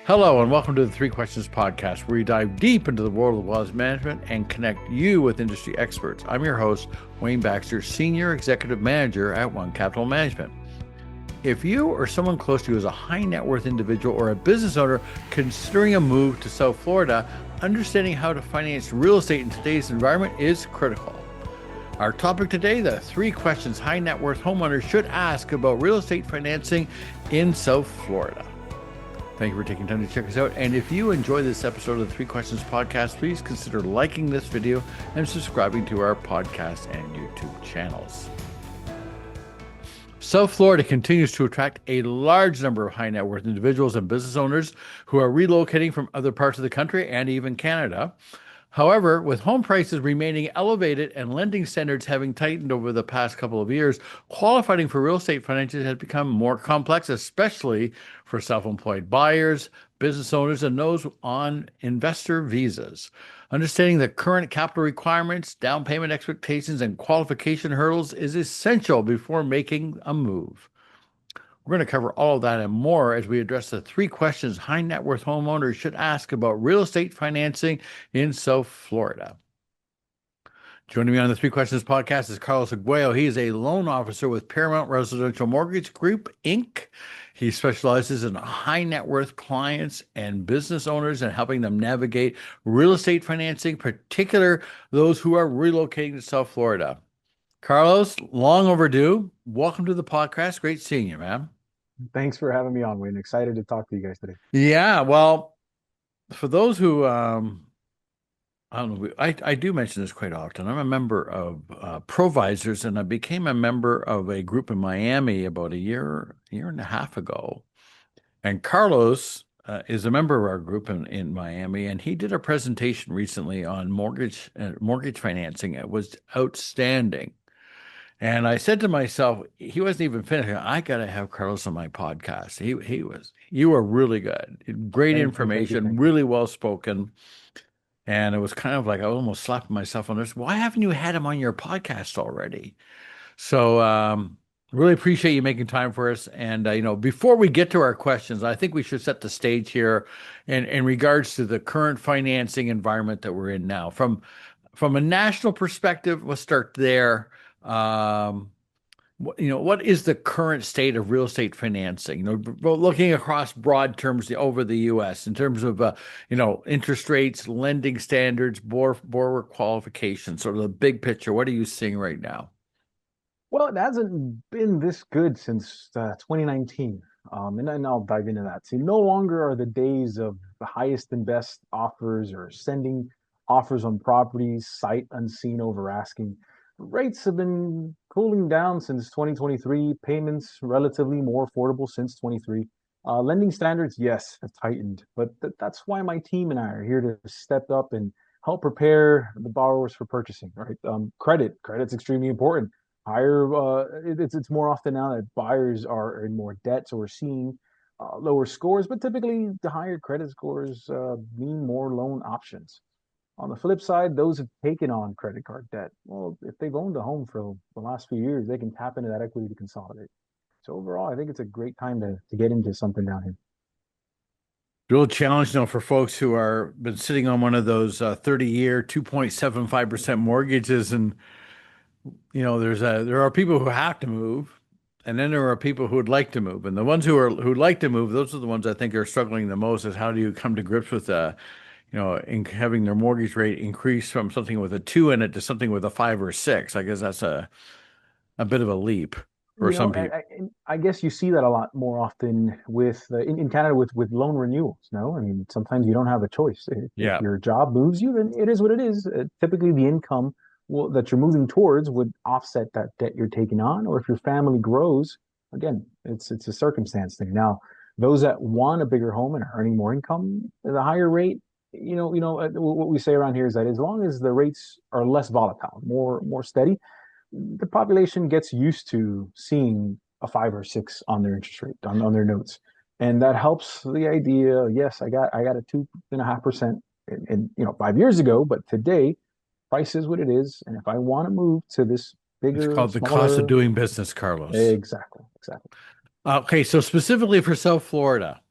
Hello, and welcome to the Three Questions Podcast, where we dive deep into the world of wealth management and connect you with industry experts. I'm your host, Wayne Baxter, Senior Executive Manager at One Capital Management. If you or someone close to you is a high net worth individual or a business owner considering a move to South Florida, understanding how to finance real estate in today's environment is critical. Our topic today, the 3 questions high net worth homeowners should ask about real estate financing in South Florida. Thank you for taking time to check us out. And if you enjoy this episode of the 3 Questions Podcast, please consider liking this video and subscribing to our podcast and YouTube channels. South Florida continues to attract a large number of high net worth individuals and business owners who are relocating from other parts of the country and even Canada. However, with home prices remaining elevated and lending standards having tightened over the past couple of years, qualifying for real estate financing has become more complex, especially for self-employed buyers, business owners, and those on investor visas. Understanding the current capital requirements, down payment expectations, and qualification hurdles is essential before making a move. We're going to cover all of that and more as we address the 3 questions high net worth homeowners should ask about real estate financing in South Florida. Joining me on the 3 Questions Podcast is Carlos Arguello. He is a loan officer with Paramount Residential Mortgage Group, Inc. He specializes in high net worth clients and business owners and helping them navigate real estate financing, particularly those who are relocating to South Florida. Carlos, long overdue. Welcome to the podcast. Great seeing you, man. Thanks for having me on, Wayne. Excited to talk to you guys today. Yeah, well, for those who, I don't know, I do mention this quite often. I'm a member of Provisors, and I became a member of a group in Miami about a year and a half ago. And Carlos is a member of our group in Miami, and he did a presentation recently on mortgage financing. It was outstanding. And I said to myself, he wasn't even finished. I got to have Carlos on my podcast. You were really good. Great information, really well spoken. And it was kind of like I almost slapped myself on this. Why haven't you had him on your podcast already? So really appreciate you making time for us. And, before we get to our questions, I think we should set the stage here in regards to the current financing environment that we're in now. From a national perspective, let's start there. What is the current state of real estate financing? Looking across broad terms over the U.S. in terms of interest rates, lending standards, borrower qualifications, sort of the big picture. What are you seeing right now? Well, it hasn't been this good since 2019. And I'll dive into that. See, no longer are the days of the highest and best offers or sending offers on properties sight unseen over asking. Rates have been cooling down since 2023, payments relatively more affordable since 23. Lending standards, yes, have tightened, but that's why my team and I are here to step up and help prepare the borrowers for purchasing, right? Credit's extremely important. It's more often now that buyers are in more debt, so we're seeing lower scores, but typically the higher credit scores mean more loan options. On the flip side, those who've taken on credit card debt, well, if they've owned a home for the last few years, they can tap into that equity to consolidate. So overall, I think it's a great time to get into something down here. Real challenge now for folks who are been sitting on one of those 30-year 2.75% mortgages, and there are people who have to move, and then there are people who would like to move, and the ones who'd like to move, those are the ones I think are struggling the most. Is how do you come to grips with in having their mortgage rate increase from something with a 2 in it to something with a 5 or 6. I guess that's a bit of a leap for some people. I guess you see that a lot more often with in Canada with loan renewals. No, I mean sometimes you don't have a choice. If your job moves you, then it is what it is. Typically, the income that you're moving towards would offset that debt you're taking on, or if your family grows, again, it's a circumstance thing. Now, those that want a bigger home and are earning more income, the higher rate. What we say around here is that as long as the rates are less volatile, more steady, the population gets used to seeing a 5 or 6 on their interest rate on their notes, and that helps the idea. Yes, I got a 2.5%, and 5 years ago, but today, price is what it is, and if I want to move to this bigger, it's called the cost of doing business, Carlos. Exactly. Okay, so specifically for South Florida.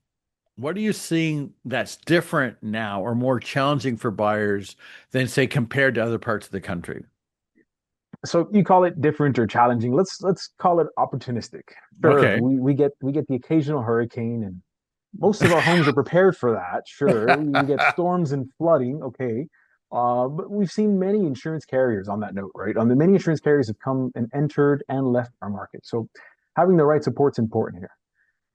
What are you seeing that's different now or more challenging for buyers than, say, compared to other parts of the country? So you call it different or challenging. Let's call it opportunistic. Sure, Okay. we get the occasional hurricane, and most of our homes are prepared for that. Sure, we get storms and flooding. Okay, but we've seen many insurance carriers on that note, right? On the many insurance carriers have come and entered and left our market. So having the right support's important here.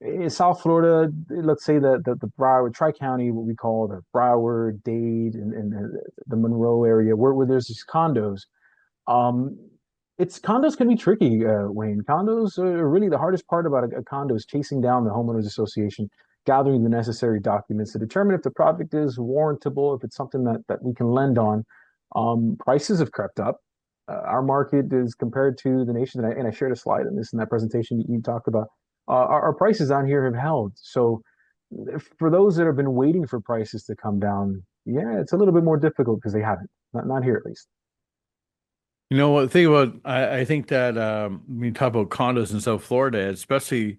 In South Florida, let's say the Broward Tri-County, what we call the Broward, Dade, and the Monroe area, where there's these condos. Um, it's condos can be tricky, Wayne. Condos are really the hardest part about a condo is chasing down the homeowners association, gathering the necessary documents to determine if the project is warrantable, if it's something that we can lend on. Prices have crept up. Our market is compared to the nation, and I shared a slide on this in that presentation you talked about. Our prices on here have held. So for those that have been waiting for prices to come down, yeah, it's a little bit more difficult because they haven't. Not here at least. You know what? Think about, I think that when you talk about condos in South Florida, especially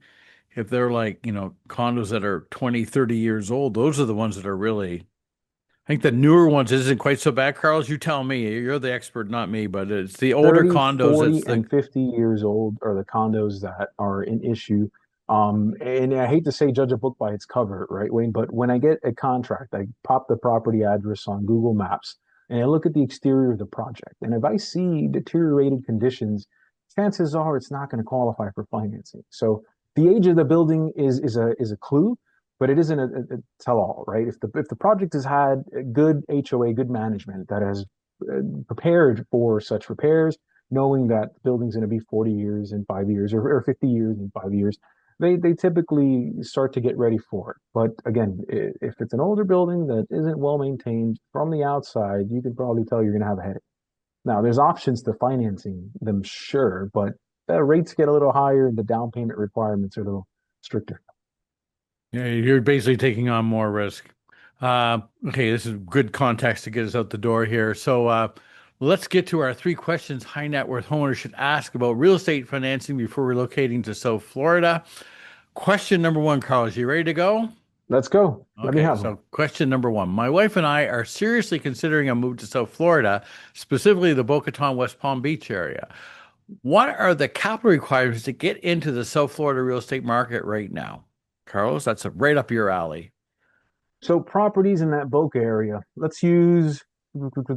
if they're like, condos that are 20, 30 years old, those are the ones that are really, I think the newer ones isn't quite so bad. Carlos, you tell me. You're the expert, not me, but it's the older 30, condos 40, that's the, and 50 years old are the condos that are an issue. And I hate to say judge a book by its cover, right, Wayne? But when I get a contract, I pop the property address on Google Maps and I look at the exterior of the project. And if I see deteriorated conditions, chances are it's not going to qualify for financing. So the age of the building is a clue, but it isn't a tell-all, right? If the project has had good HOA, good management that has prepared for such repairs, knowing that the building's going to be 40 years in 5 years or 50 years in 5 years. They typically start to get ready for it. But again, if it's an older building that isn't well maintained from the outside, you can probably tell you're going to have a headache. Now, there's options to financing them, sure, but the rates get a little higher and the down payment requirements are a little stricter. you're basically taking on more risk. Okay, this is good context to get us out the door here. So let's get to our three questions high net worth homeowners should ask about real estate financing before relocating to South Florida. Question number one, Carlos, you ready to go? Let's go. Let me Okay, have them. so question number one. My wife and I are seriously considering a move to South Florida, specifically the Boca Raton, West Palm Beach area. What are the capital requirements to get into the South Florida real estate market right now? Carlos, that's right up your alley. So properties in that Boca area, let's use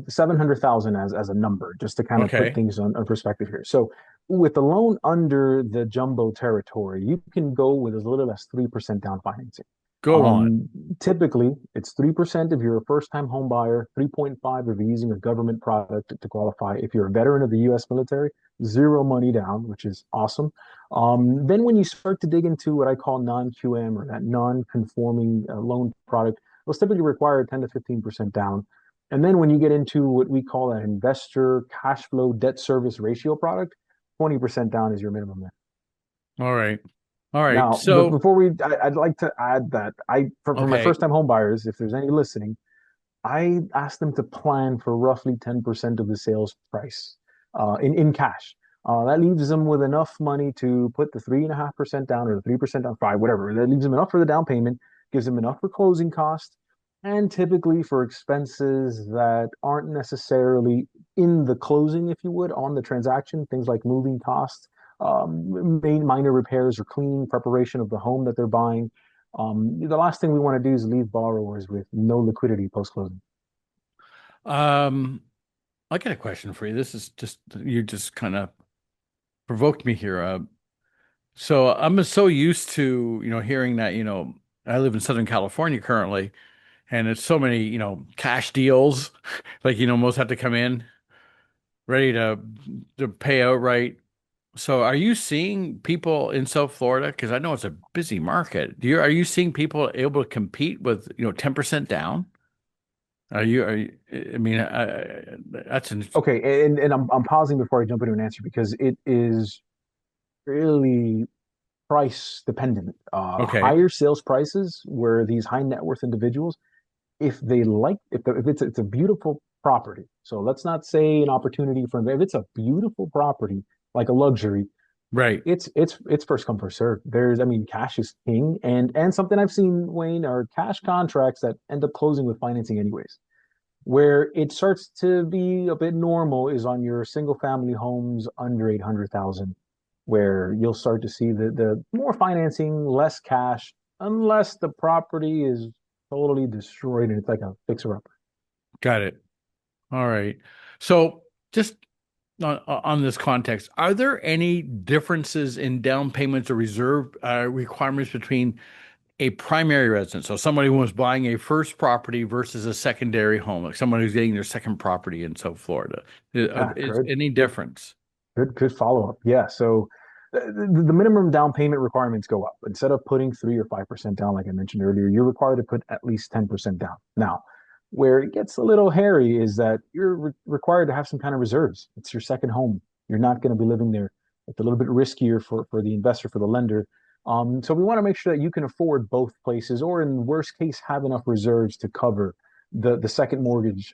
700,000 as a number, just to kind of put Okay, things on perspective here. So with the loan under the jumbo territory, you can go with as little as 3% down financing. go on. Um, Typically, it's 3% if you're a first-time home buyer, 3.5 if you're using a government product to qualify. If you're a veteran of the U.S. military, zero money down, which is awesome. Then when you start to dig into what I call non-QM or that non-conforming loan product, those typically require 10 to 15% down. And then when you get into what we call an investor cash flow debt service ratio product, 20% down is your minimum. All right. All right. Now, but So, before I'd like to add that for my okay, first time home buyers, if there's any listening, I ask them to plan for roughly 10% of the sales price in cash. That leaves them with enough money to put the 3.5% down or the 3% down, five, whatever. That leaves them enough for the down payment, gives them enough for closing costs, and typically for expenses that aren't necessarily in the closing, if you would, on the transaction, things like moving costs, main minor repairs or cleaning preparation of the home that they're buying. The last thing we want to do is leave borrowers with no liquidity post closing. um, I got a question for you. This is just you just kind of provoked me here. So I'm so used to, hearing that, I live in Southern California currently, and it's so many, cash deals. Like, most have to come in ready to pay outright. So are you seeing people in South Florida? Because I know it's a busy market. Are you seeing people able to compete with, 10% down? I mean, that's an, Okay, and I'm pausing before I jump into an answer because it is really price dependent. okay. Higher sales prices where these high net worth individuals, if they like, if it's a beautiful property. So let's not say an opportunity for if it's a beautiful property like a luxury. Right. It's first come first serve. I mean, cash is king, and something I've seen, Wayne, are cash contracts that end up closing with financing anyways. Where it starts to be a bit normal is on your single family homes under 800,000, where you'll start to see the more financing, less cash, unless the property is totally destroyed and it's like a fixer upper. Got it. All right. So just on this context, are there any differences in down payments or reserve requirements between a primary residence, so somebody who was buying a first property versus a secondary home, like someone who's getting their second property in South Florida? Yeah, Is good. any difference? Good follow up. Yeah. So the minimum down payment requirements go up. Instead of putting 3 or 5% down, like I mentioned earlier, you're required to put at least 10% down. Now, where it gets a little hairy is that you're required to have some kind of reserves. It's your second home. You're not going to be living there. It's a little bit riskier for the investor, for the lender. So we want to make sure that you can afford both places, or in worst case, have enough reserves to cover the second mortgage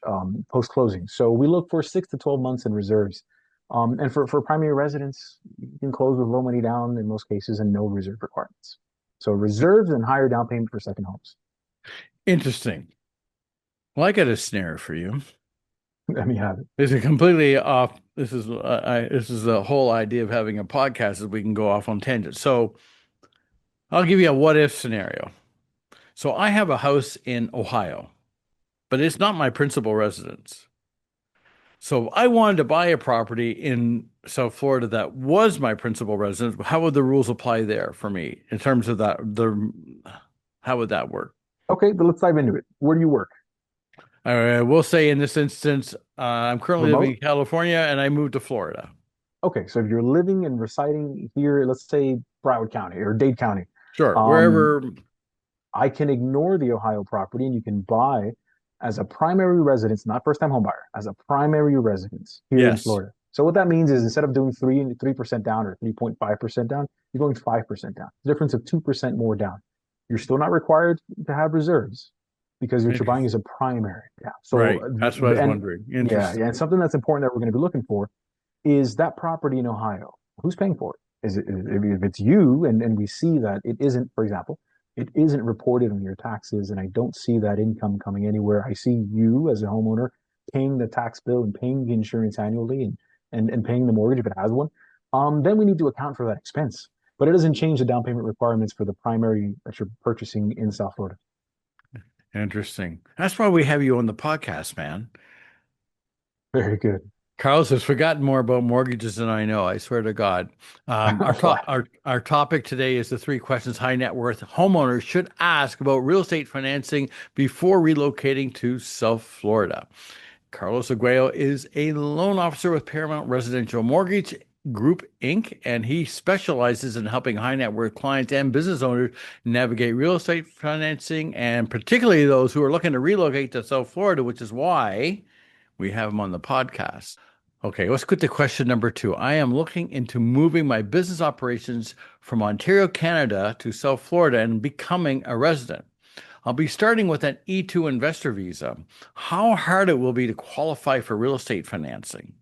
post closing. So we look for 6 to 12 months in reserves. And for primary residence, you can close with low money down in most cases and no reserve requirements. So reserves and higher down payment for second homes. Interesting. Well, I got a snare for you. Let me have it. This is completely off. This is the whole idea of having a podcast is we can go off on tangents. So I'll give you a what if scenario. So I have a house in Ohio, but it's not my principal residence. So if I wanted to buy a property in South Florida that was my principal residence, how would the rules apply there for me in terms of how would that work? Okay, but let's dive into it. Where do you work? We'll say in this instance, I'm currently living in Remote? California and I moved to Florida. Okay, so if you're living and residing here, let's say Broward County or Dade County, Sure, um, wherever. I can ignore the Ohio property and you can buy as a primary residence, not first time home buyer, as a primary residence here in Yes. Florida. So what that means is instead of doing 3% down or 3.5% down, you're going 5% down. Difference of 2% more down. You're still not required to have reserves because what you're buying is a primary. Yeah. So Right. That's what I was and wondering. yeah, and Interesting. something that's important that we're going to be looking for is that property in Ohio. Who's paying for it? If it's you and we see that it isn't, for example, it isn't reported on your taxes and I don't see that income coming anywhere. I see you as a homeowner paying the tax bill and paying the insurance annually and paying the mortgage if it has one. Then we need to account for that expense. But it doesn't change the down payment requirements for the primary that you're purchasing in South Florida. Interesting. That's why we have you on the podcast, man. Very good. Carlos has forgotten more about mortgages than I know. I swear to God. Why? Our topic today is the three questions high net worth homeowners should ask about real estate financing before relocating to South Florida. Carlos Aguayo is a loan officer with Paramount Residential Mortgage Group Inc., and he specializes in helping high net worth clients and business owners navigate real estate financing, and particularly those who are looking to relocate to South Florida, which is why we have him on the podcast. Okay, let's get to question number two. I am looking into moving my business operations from Ontario, Canada to South Florida and becoming a resident. I'll be starting with an E2 investor visa. How hard it will be to qualify for real estate financing?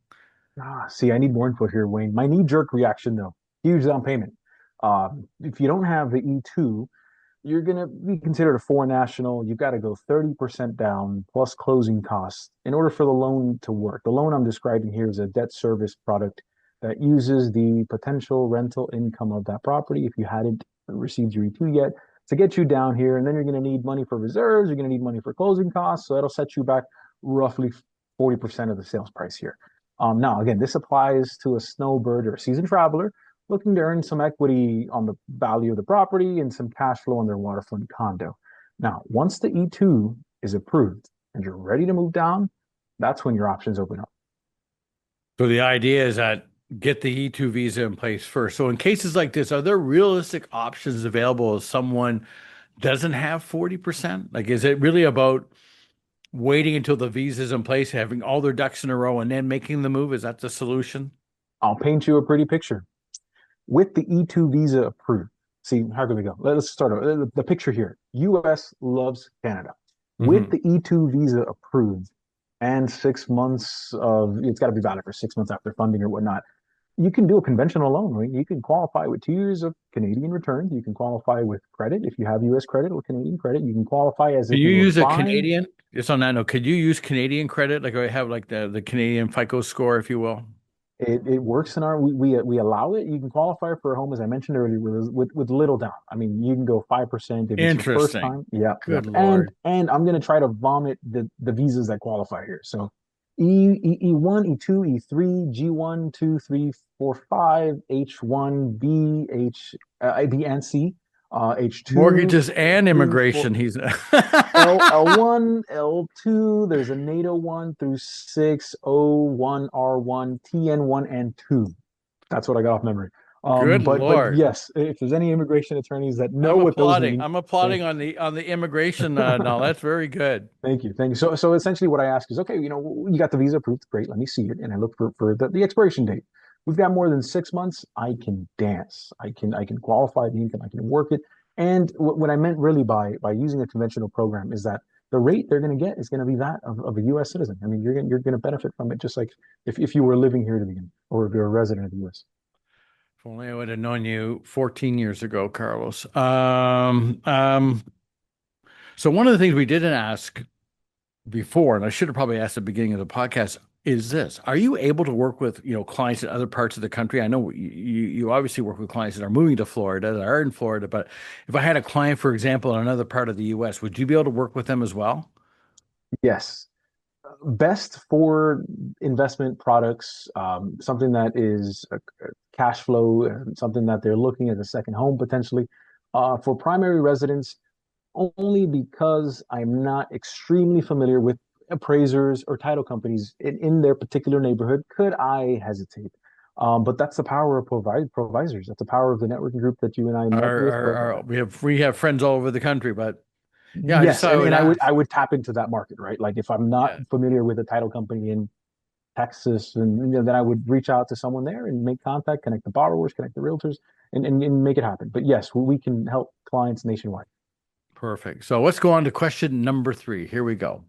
See, I need more input here, Wayne. My knee-jerk reaction, though, huge down payment. If you don't have the E2, you're going to be considered a foreign national. You've got to go 30% down plus closing costs in order for the loan to work. The loan I'm describing here is a debt service product that uses the potential rental income of that property, if you hadn't received your E2 yet, to get you down here. And then you're going to need money for reserves. You're going to need money for closing costs. So that'll set you back roughly 40% of the sales price here. Now, again, this applies to a snowbird or a seasoned traveler looking to earn some equity on the value of the property and some cash flow on their waterfront condo. Now, once the E2 is approved and you're ready to move down, that's when your options open up. So the idea is that get the E2 visa in place first. So in cases like this, are there realistic options available if someone doesn't have 40%? Like, is it really about waiting until the visa's in place, having all their ducks in a row, and then making the move? Is that the solution? I'll paint you a pretty picture. With the E2 visa approved, see, how can we go? Let's start over. The picture here. US loves Canada. With Hmm. the E2 visa approved and 6 months of, it's got to be valid for 6 months after funding or whatnot. You can do a conventional loan, right? You can qualify with 2 years of Canadian returns. You can qualify with credit if you have US credit or Canadian credit. You can qualify as Can if you you were use a buying. Canadian? It's on that note. Could you use Canadian credit? Like I have like the Canadian FICO score, if you will. It works in our we allow it. You can qualify for a home, as I mentioned earlier, with little down. I mean, you can go 5% if it's your first Interesting. time. Yep, Good yep. And Lord. and I'm gonna try to vomit the visas that qualify here. So E1, E2, E3, G1, 2, 3, 4, 5, H1, B, B and C, H2, Mortgages and 3, 4, immigration. He's L1, L2, there's a NATO 1 through 6, O1, R1, TN1, and 2. That's what I got off memory. good But Lord. yes, if there's any immigration attorneys that know what those mean, I'm thank applauding on the immigration. No, that's very good. thank you, thank you. So essentially, what I ask is, okay, you got the visa approved, great. Let me see it, and I look for the expiration date. We've got more than 6 months. I can dance. I can qualify the income. I can work it. And what I meant really by using a conventional program is that the rate they're going to get is going to be that of a U.S. citizen. I mean, you're going to benefit from it just like if you were living here to begin, or if you're a resident of the U.S. If only I would have known you 14 years ago, Carlos. So one of the things we didn't ask before, and I should have probably asked at the beginning of the podcast, is this: are you able to work with, clients in other parts of the country? I know you obviously work with clients that are moving to Florida, that are in Florida, but if I had a client, for example, in another part of the U.S., would you be able to work with them as well? Yes, best for investment products, something that is a cash flow, something that they're looking at a second home potentially. For primary residence, only because I'm not extremely familiar with appraisers or title companies in their particular neighborhood, could I hesitate? But that's the power of provisors. That's the power of the networking group that you and I met with. But We have friends all over the country, but yeah, I just yes, thought I would and I ask. would tap into that market, right? Like if I'm not Yeah, familiar with a title company in Texas, and then I would reach out to someone there and make contact, connect the borrowers, connect the realtors, and make it happen. But yes, we can help clients nationwide. perfect. So let's go on to question number three. Here we go.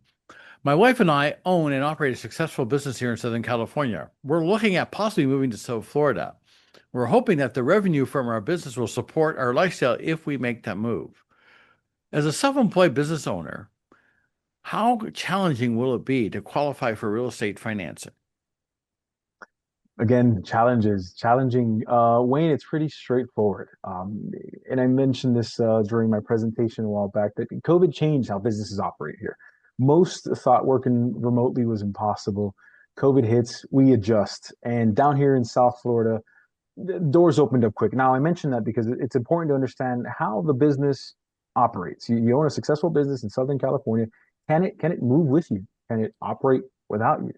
My wife and I own and operate a successful business here in Southern California. We're looking at possibly moving to South Florida. We're hoping that the revenue from our business will support our lifestyle if we make that move. As a self-employed business owner, how challenging will it be to qualify for real estate financing? Again, challenges, challenging. Wayne, it's pretty straightforward. And I mentioned this during my presentation a while back that COVID changed how businesses operate here. Most thought working remotely was impossible. COVID hits, we adjust. And down here in South Florida, the doors opened up quick. Now, I mentioned that because it's important to understand how the business operates. You own a successful business in Southern California. Can it move with you? Can it operate without you?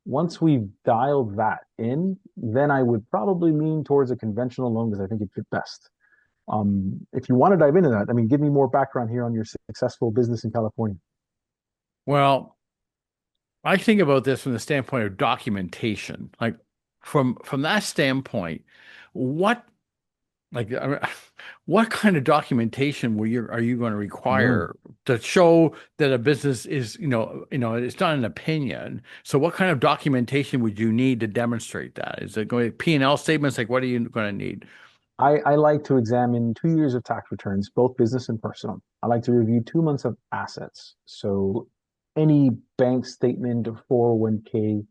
Once we've dialed that in, then I would probably lean towards a conventional loan because I think it fit best. If you want to dive into that, I mean, give me more background here on your successful business in California. Well, I think about this from the standpoint of documentation. Like from that standpoint, what I mean, what kind of documentation are you going to Mm. require to show that a business is, it's not an opinion. So what kind of documentation would you need to demonstrate that? Is it going to P&L statements? Like what are you going to need? I like to examine 2 years of tax returns, both business and personal. I like to review 2 months of assets. So any bank statement of 401k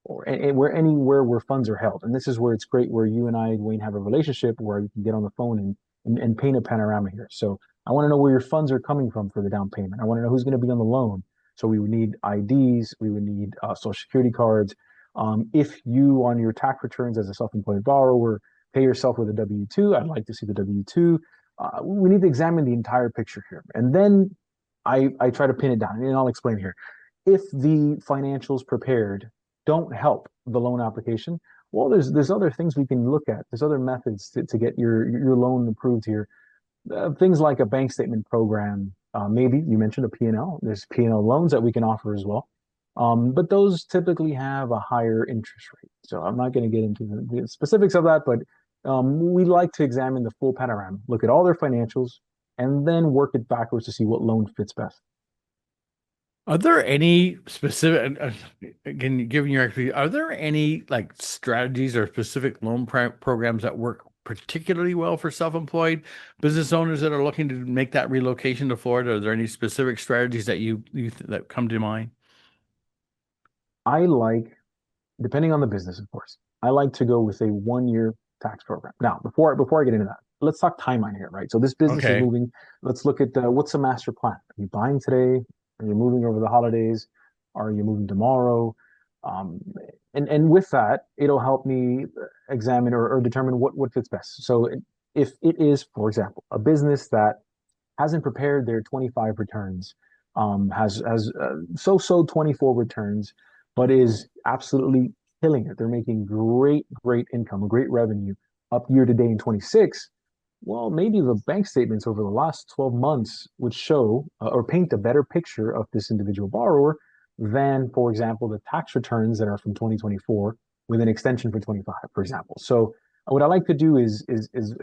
or anywhere where funds are held. And this is where it's great where you and I, Wayne, have a relationship where you can get on the phone and paint a panorama here. So I want to know where your funds are coming from for the down payment. I want to know who's going to be on the loan. So we would need IDs, we would need social security cards. If you on your tax returns as a self-employed borrower pay yourself with a W-2, I'd like to see the W-2. We need to examine the entire picture here. And then I try to pin it down, and I'll explain here. If the financials prepared don't help the loan application, well, there's other things we can look at. There's other methods to get your loan approved here. Things like a bank statement program. Maybe you mentioned a P&L. There's P&L loans that we can offer as well. But those typically have a higher interest rate. So I'm not going to get into the specifics of that, but we like to examine the full panorama, look at all their financials, and then work it backwards to see what loan fits best. Are there any specific, again, given your expertise, are there any like strategies or specific loan programs that work particularly well for self-employed business owners that are looking to make that relocation to Florida? Are there any specific strategies that that come to mind? I like, depending on the business, of course, I like to go with a 1 year tax program. Now, before I get into that, let's talk timeline here, right? So this business is Okay. moving. Let's look at what's the master plan? Are you buying today? Are you moving over the holidays? Are you moving tomorrow? Um, and with that, it'll help me examine or determine what fits best. So if it is, for example, a business that hasn't prepared their 25 returns, has so 24 returns, but is absolutely killing it. They're making great income, great revenue up year to date in 26. Well, maybe the bank statements over the last 12 months would show or paint a better picture of this individual borrower than, for example, the tax returns that are from 2024 with an extension for 25, for example. So what I like to do is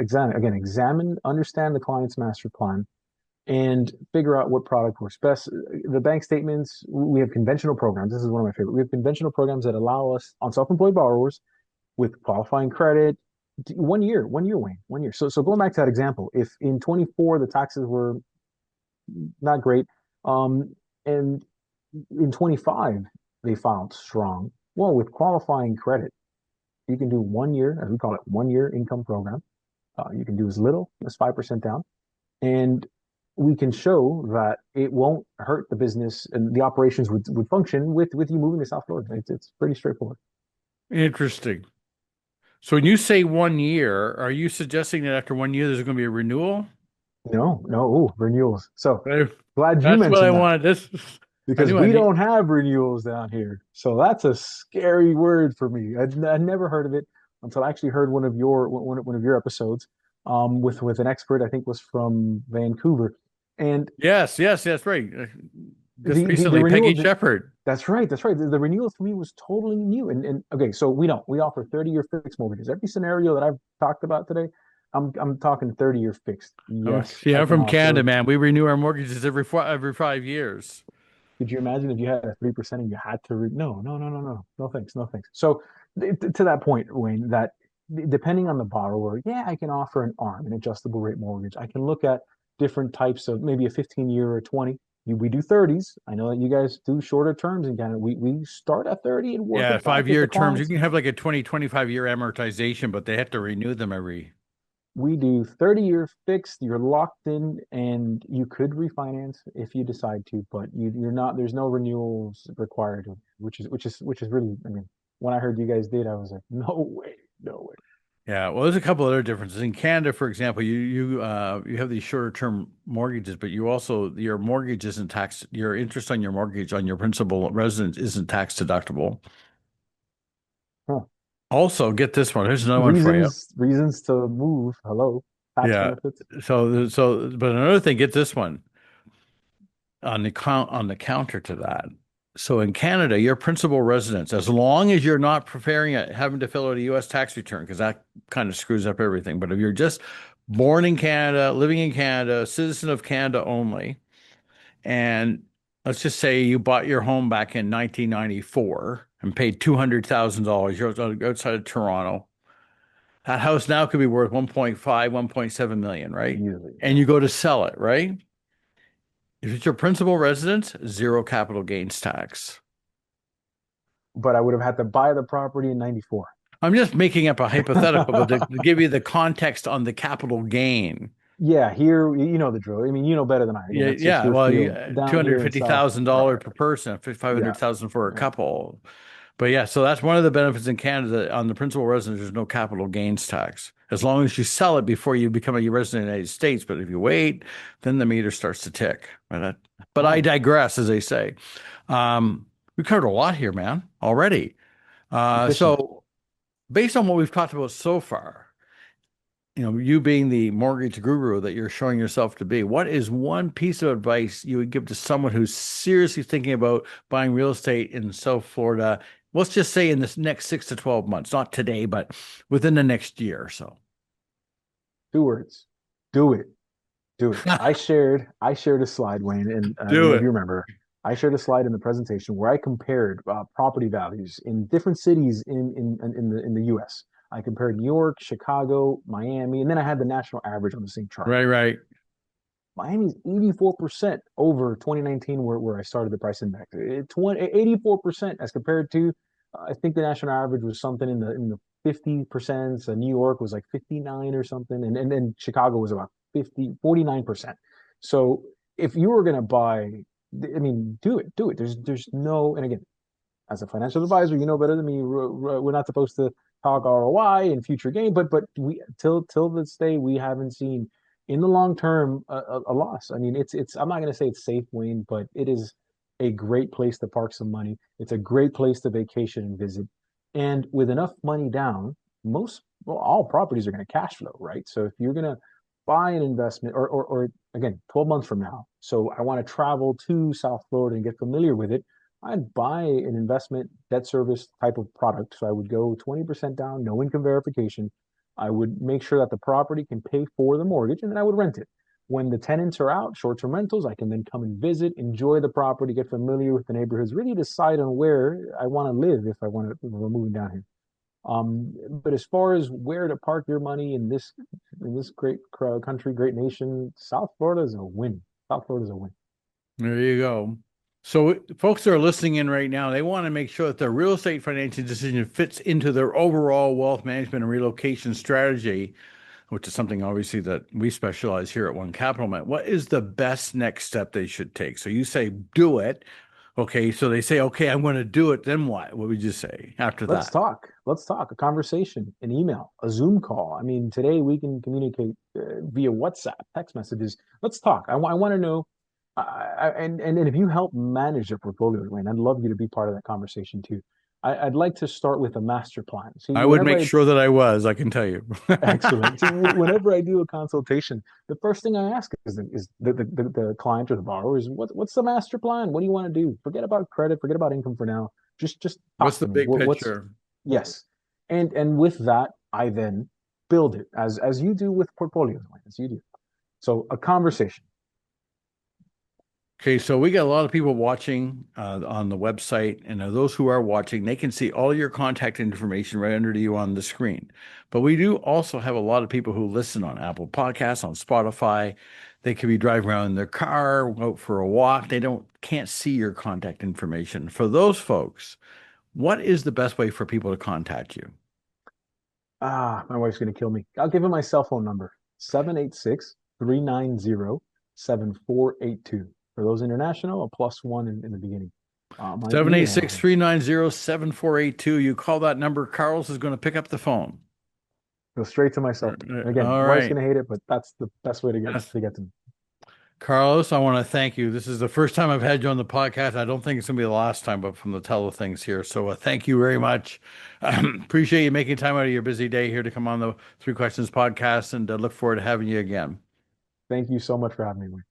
examine, understand the client's master plan and figure out what product works best. The bank statements, we have conventional programs. This is one of my favorite. We have conventional programs that allow us on self-employed borrowers with qualifying credit, 1 year, 1 year, Wayne, 1 year. So going back to that example, if in 24 the taxes were not great, and in 25 they filed strong, well, with qualifying credit, you can do 1 year, as we call it, 1 year income program. You can do as little as 5% down, and we can show that it won't hurt the business and the operations would function with you moving to South Florida. It's pretty straightforward. Interesting. So when you say 1 year, are you suggesting that after 1 year there's going to be a renewal? No, no, ooh, renewals. So Right. glad you That's what I mentioned that wanted. This I because knew I we need. don't have renewals down here. So that's a scary word for me. I'd never heard of it until I actually heard one of your episodes with an expert, I think was from Vancouver. And Yes, yes, yes, right. Just the recently, renewal Peggy Shepard. that's right. The renewal for me was totally new. And okay, so we offer 30-year fixed mortgages. Every scenario that I've talked about today, I'm talking 30-year fixed. Yes, See, I I'm can from Canada, offer. man. We renew our mortgages every 5 years. Could you imagine if you had a 3% and you had to no, no, no, no, no, no thanks, no thanks. So to that point, Wayne, that depending on the borrower, yeah, I can offer an ARM, an adjustable rate mortgage. I can look at different types of maybe a 15-year or 20. We do 30s. I know that you guys do shorter terms in Canada. We start at 30 and work Yeah, it back five with the year terms. You clients. can have like a 20, 25 year amortization, but they have to renew them every. We do 30-year fixed. You're locked in, and you could refinance if you decide to, but you're not. There's no renewals required, which is really. I mean, when I heard you guys did, I was like, no way, no way. Yeah, well, there's a couple other differences. In Canada, for example, you have these shorter term mortgages, but you also your mortgage isn't taxed. Your interest on your mortgage on your principal residence isn't tax deductible. Huh. Also, get this one. Here's another one for you. Reasons to move. Hello, tax Yeah. benefits. But another thing, get this one on the counter to that. So in Canada, your principal residence, as long as you're not preparing it, having to fill out a U.S. tax return, because that kind of screws up everything. But if you're just born in Canada, living in Canada, citizen of Canada only, and let's just say you bought your home back in 1994 and paid $200,000, you're outside of Toronto. That house now could be worth 1.5, 1.7 million, right? Easily, And yeah. you go to sell it, right? If it's your principal residence, zero capital gains tax. But I would have had to buy the property in '94. I'm just making up a hypothetical, but to give you the context on the capital gain. Yeah, here you know the drill. I mean, you know better than I. Again, Yeah, it's yeah. your Well, field two down hundred here in fifty South. thousand Right, dollars right. per person, five Yeah, hundred thousand for a yeah. couple. But yeah, so that's one of the benefits in Canada on the principal residence. There's no capital gains tax as long as you sell it before you become a resident of the United States. But if you wait, then the meter starts to tick. But I Oh, digress, as they say. We covered a lot here, man, already. efficient. So based on what we've talked about so far, you being the mortgage guru that you're showing yourself to be, what is one piece of advice you would give to someone who's seriously thinking about buying real estate in South Florida? Let's just say in this next 6 to 12 months, not today, but within the next year or so. 2 words. Do it. Do it. I shared a slide, Wayne, and Do maybe it. you remember. I shared a slide in the presentation where I compared property values in different cities in the U.S. I compared New York, Chicago, Miami, and then I had the national average on the same chart. Right, right. Miami's 84% over 2019, where I started the price index. 84% as compared to, I think the national average was something in the 50%. So New York was like 59 or something, and then Chicago was about 49%. So if you were going to buy, I mean, do it. There's no, and again, as a financial advisor, you know better than me. We're not supposed to talk ROI and future gain, but we till this day we haven't seen in the long term a loss. I mean, it's I'm not going to say it's safe, Wayne, but it is a great place to park some money. It's a great place to vacation and visit, and with enough money down, all properties are going to cash flow, right? So if you're going to buy an investment, or again, 12 months from now, so I want to travel to South Florida and get familiar with it. I'd buy an investment debt service type of product. So I would go 20% down, no income verification. I would make sure that the property can pay for the mortgage, and then I would rent it. When the tenants are out, short-term rentals, I can then come and visit, enjoy the property, get familiar with the neighborhoods, really decide on where I want to live if we're moving down here. But as far as where to park your money in this great country, great nation, South Florida is a win. South Florida is a win. There you go. So folks that are listening in right now, they want to make sure that their real estate financing decision fits into their overall wealth management and relocation strategy, which is something obviously that we specialize here at One Capital. What is the best next step they should take? So you say do it. Okay, so they say, okay, I'm going to do it. Then what? What would you say after Let's that? talk. Let's talk. A conversation, an email, a Zoom call. I mean, today we can communicate via WhatsApp, text messages. Let's talk. I want to know. And if you help manage your portfolio, Wayne, I'd love you to be part of that conversation too. I'd like to start with a master plan. See, I would make sure that I was, I can tell you. excellent. See, whenever I do a consultation, the first thing I ask is the client or the borrower is what's the master plan? What do you want to do? Forget about credit, forget about income for now. Just What's talk the to me. big picture? Yes. And with that, I then build it as you do with portfolios, as you do. So a conversation. Okay, so we got a lot of people watching on the website, and those who are watching, they can see all your contact information right under you on the screen. But we do also have a lot of people who listen on Apple Podcasts, on Spotify. They could be driving around in their car, out for a walk. They can't see your contact information. For those folks, what is the best way for people to contact you? My wife's gonna kill me. I'll give him my cell phone number, 786-390-7482. For those international, a +1 in the beginning. My 786 email, 390 7482. You call that number, Carlos is going to pick up the phone. go straight to my cell phone. And again, All wife's right. gonna hate it, but that's the best way to get Yes. to get to me. Carlos, I want to thank you. This is the first time I've had you on the podcast. I don't think it's going to be the last time, but from the tell of things here. So thank you very much. Appreciate you making time out of your busy day here to come on the Three Questions podcast, and look forward to having you again. Thank you so much for having me, Wayne.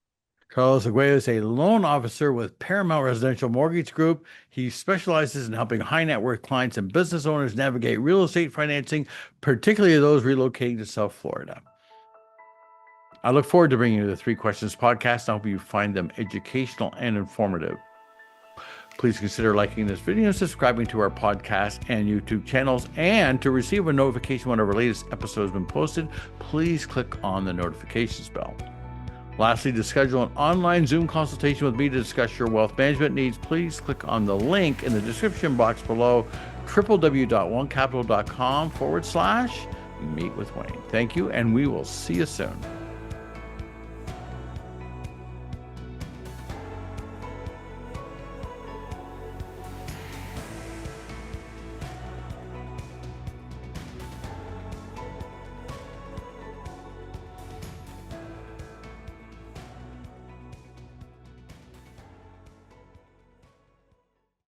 Carlos Aguayo is a loan officer with Paramount Residential Mortgage Group. He specializes in helping high net worth clients and business owners navigate real estate financing, particularly those relocating to South Florida. I look forward to bringing you the Three Questions podcast. I hope you find them educational and informative. Please consider liking this video and subscribing to our podcast and YouTube channels. And to receive a notification when our latest episode has been posted, please click on the notifications bell. Lastly, to schedule an online Zoom consultation with me to discuss your wealth management needs, please click on the link in the description box below, www.onecapital.com/meet with Wayne. Thank you, and we will see you soon.